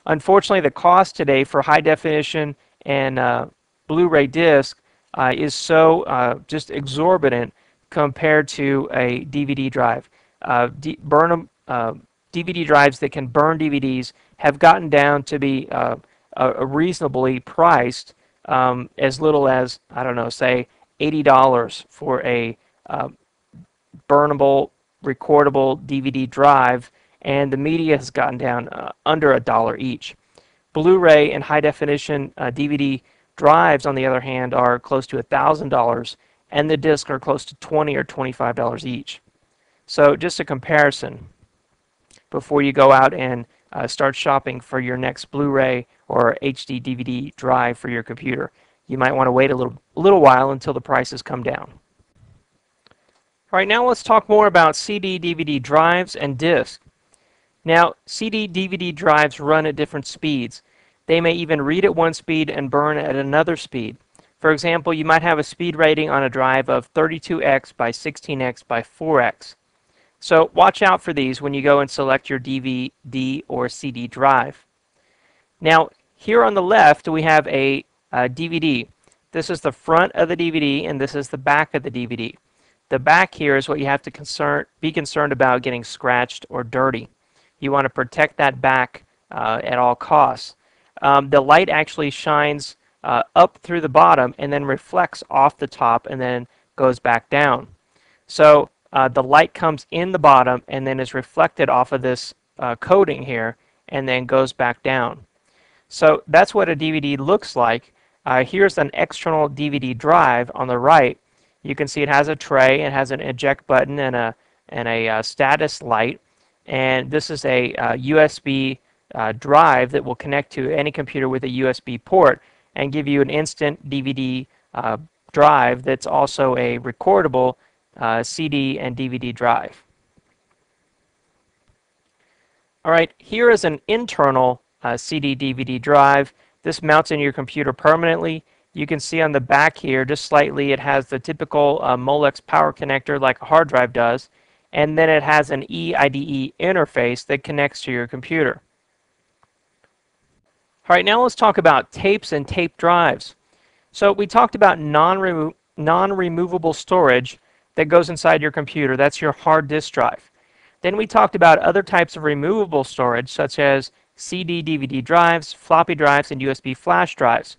Unfortunately, the cost today for high definition and Blu-ray disc is so just exorbitant compared to a DVD drive. DVD drives that can burn DVDs have gotten down to be reasonably priced, as little as, I don't know, say $80 for a burnable, recordable DVD drive, and the media has gotten down under $1 each. Blu-ray and high-definition DVD drives, on the other hand, are close to $1,000, and the discs are close to $20 or $25 each. So just a comparison before you go out and start shopping for your next Blu-ray or HD DVD drive for your computer. You might want to wait a little while until the prices come down. All right, now let's talk more about CD, DVD drives and discs. Now, CD, DVD drives run at different speeds. They may even read at one speed and burn at another speed. For example, you might have a speed rating on a drive of 32x by 16x by 4x. So watch out for these when you go and select your DVD or CD drive. Now, here on the left, we have a DVD. This is the front of the DVD, and this is the back of the DVD. The back here is what you have to be concerned about getting scratched or dirty. You want to protect that back at all costs. The light actually shines up through the bottom and then reflects off the top and then goes back down. So the light comes in the bottom and then is reflected off of this coating here and then goes back down. So that's what a DVD looks like. Here's an external DVD drive on the right. You can see it has a tray, it has an eject button and a status light. And this is a USB drive that will connect to any computer with a USB port and give you an instant DVD drive that's also a recordable CD and DVD drive. All right, here is an internal CD DVD drive. This mounts in your computer permanently. You can see on the back here, just slightly, it has the typical Molex power connector like a hard drive does, and then it has an eIDE interface that connects to your computer. All right, now let's talk about tapes and tape drives. So we talked about non-removable storage that goes inside your computer. That's your hard disk drive. Then we talked about other types of removable storage, such as CD, DVD drives, floppy drives, and USB flash drives.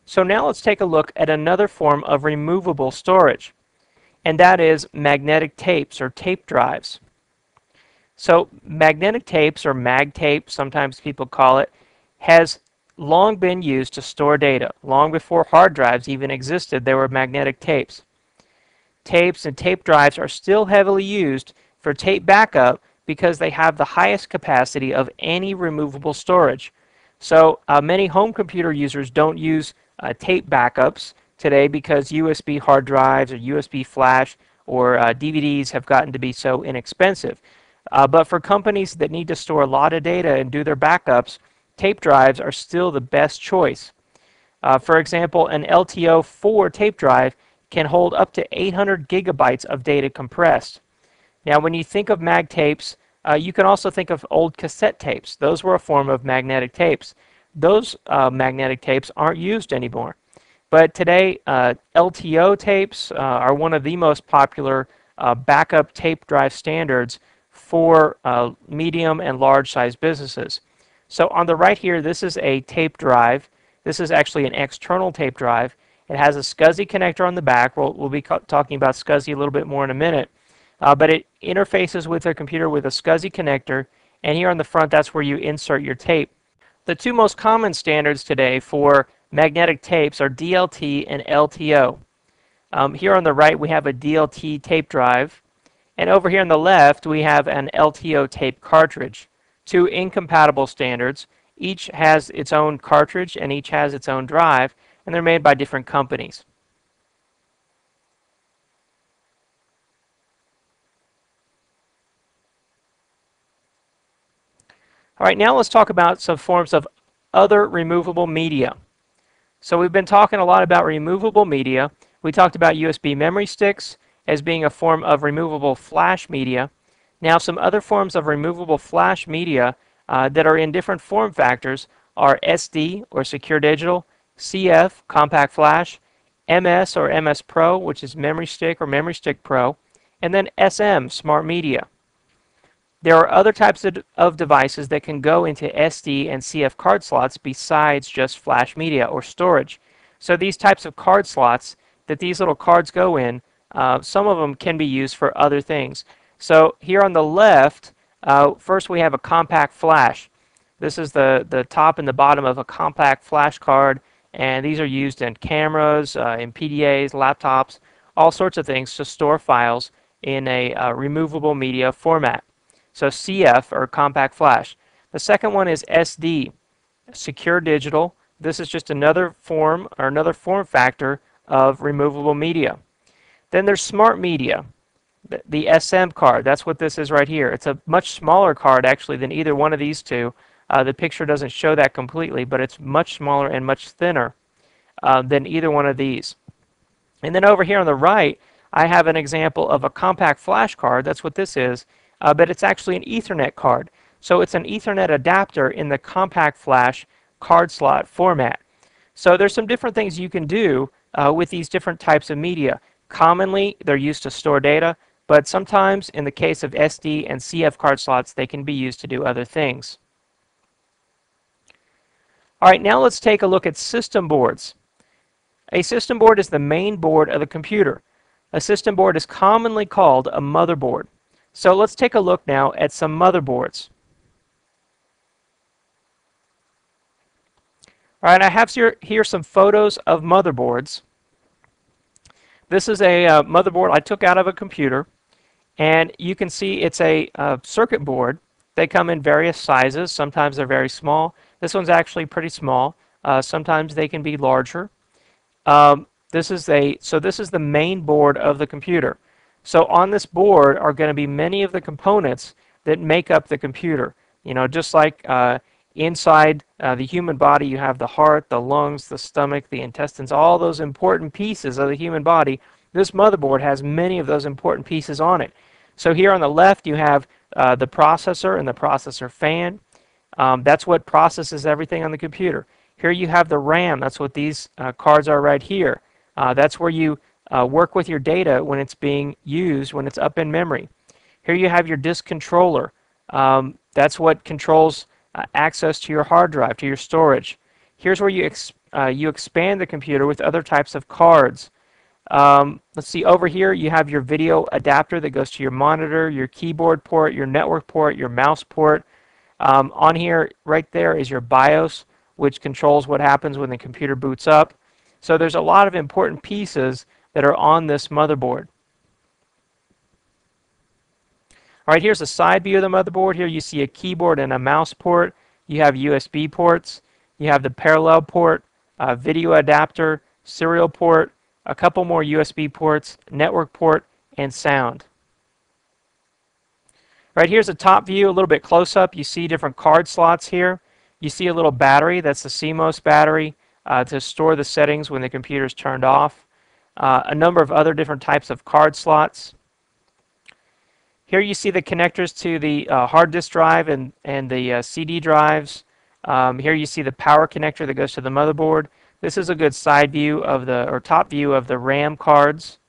So now let's take a look at another form of removable storage, and that is magnetic tapes or tape drives. So magnetic tapes, or mag tape, sometimes people call it, has long been used to store data. Long before hard drives even existed, there were magnetic tapes. Tapes and tape drives are still heavily used for tape backup because they have the highest capacity of any removable storage. So many home computer users don't use tape backups today because USB hard drives or USB flash or DVDs have gotten to be so inexpensive. But for companies that need to store a lot of data and do their backups, tape drives are still the best choice. For example, an LTO4 tape drive can hold up to 800 gigabytes of data compressed. Now, when you think of mag tapes, you can also think of old cassette tapes. Those were a form of magnetic tapes. Those magnetic tapes aren't used anymore. But today, LTO tapes are one of the most popular backup tape drive standards for medium and large size businesses. So on the right here, this is a tape drive. This is actually an external tape drive. It has a SCSI connector on the back. We'll be talking about SCSI a little bit more in a minute. But it interfaces with a computer with a SCSI connector, and here on the front, that's where you insert your tape. The two most common standards today for magnetic tapes are DLT and LTO. Here on the right, we have a DLT tape drive, and over here on the left, we have an LTO tape cartridge. Two incompatible standards. Each has its own cartridge, and each has its own drive, and they're made by different companies. All right, now let's talk about some forms of other removable media. So we've been talking a lot about removable media. We talked about USB memory sticks as being a form of removable flash media. Now some other forms of removable flash media that are in different form factors are SD, or Secure Digital, CF, Compact Flash, MS, or MS Pro, which is Memory Stick or Memory Stick Pro, and then SM, Smart Media. There are other types of devices that can go into SD and CF card slots besides just flash media or storage. So these types of card slots that these little cards go in, some of them can be used for other things. So here on the left, first we have a compact flash. This is the top and the bottom of a compact flash card, and these are used in cameras, in PDAs, laptops, all sorts of things to store files in a removable media format. So CF, or compact flash. The second one is SD, Secure Digital. This is just another form or another form factor of removable media. Then there's Smart Media, the SM card. That's what this is right here. It's a much smaller card actually than either one of these two. The picture doesn't show that completely, but it's much smaller and much thinner than either one of these. And then over here on the right, I have an example of a compact flash card. That's what this is. But it's actually an Ethernet card. So it's an Ethernet adapter in the compact flash card slot format. So there's some different things you can do with these different types of media. Commonly, they're used to store data, but sometimes in the case of SD and CF card slots, they can be used to do other things. All right, now let's take a look at system boards. A system board is the main board of the computer. A system board is commonly called a motherboard. So let's take a look now at some motherboards. All right, I have here some photos of motherboards. This is a motherboard I took out of a computer, and you can see it's a circuit board. They come in various sizes. Sometimes they're very small. This one's actually pretty small. Sometimes they can be larger. This is the main board of the computer. So on this board are going to be many of the components that make up the computer. You know, just like inside the human body, you have the heart, the lungs, the stomach, the intestines, all those important pieces of the human body. This motherboard has many of those important pieces on it. So here on the left, you have the processor and the processor fan. That's what processes everything on the computer. Here you have the RAM. That's what these cards are right here. That's where you work with your data when it's being used, when it's up in memory. Here you have your disk controller. That's what controls access to your hard drive, to your storage. Here's where you expand the computer with other types of cards. Let's see, over here you have your video adapter that goes to your monitor, your keyboard port, your network port, your mouse port. On here, right there, is your BIOS, which controls what happens when the computer boots up. So there's a lot of important pieces that are on this motherboard. All right, here's a side view of the motherboard. Here you see a keyboard and a mouse port. You have USB ports. You have the parallel port, video adapter, serial port, a couple more USB ports, network port, and sound. All right, here's a top view, a little bit close up. You see different card slots here. You see a little battery. That's the CMOS battery to store the settings when the computer's turned off. A number of other different types of card slots. Here you see the connectors to the hard disk drive and the CD drives. Here you see the power connector that goes to the motherboard. This is a good side view of or top view of the RAM cards.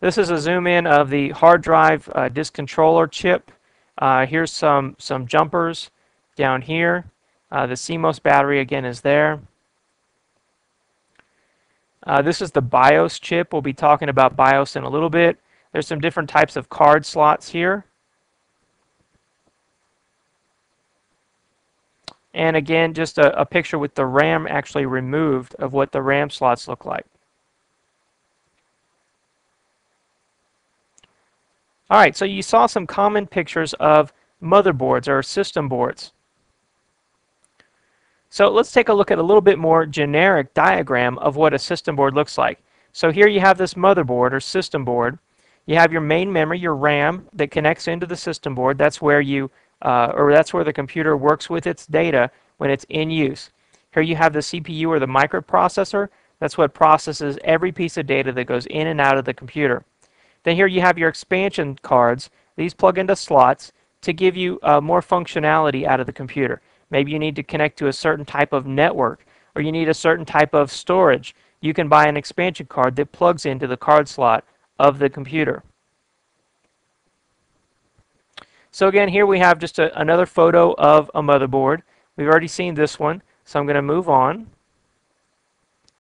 This is a zoom in of the hard drive disk controller chip. Here's some jumpers down here. The CMOS battery again is there. This is the BIOS chip. We'll be talking about BIOS in a little bit. There's some different types of card slots here. And again, just a picture with the RAM actually removed of what the RAM slots look like. All right, so you saw some common pictures of motherboards or system boards. So let's take a look at a little bit more generic diagram of what a system board looks like. So here you have this motherboard or system board. You have your main memory, your RAM, that connects into the system board. That's where that's where the computer works with its data when it's in use. Here you have the CPU or the microprocessor. That's what processes every piece of data that goes in and out of the computer. Then here you have your expansion cards. These plug into slots to give you more functionality out of the computer. Maybe you need to connect to a certain type of network, or you need a certain type of storage. You can buy an expansion card that plugs into the card slot of the computer. So again, here we have just another photo of a motherboard. We've already seen this one, so I'm going to move on.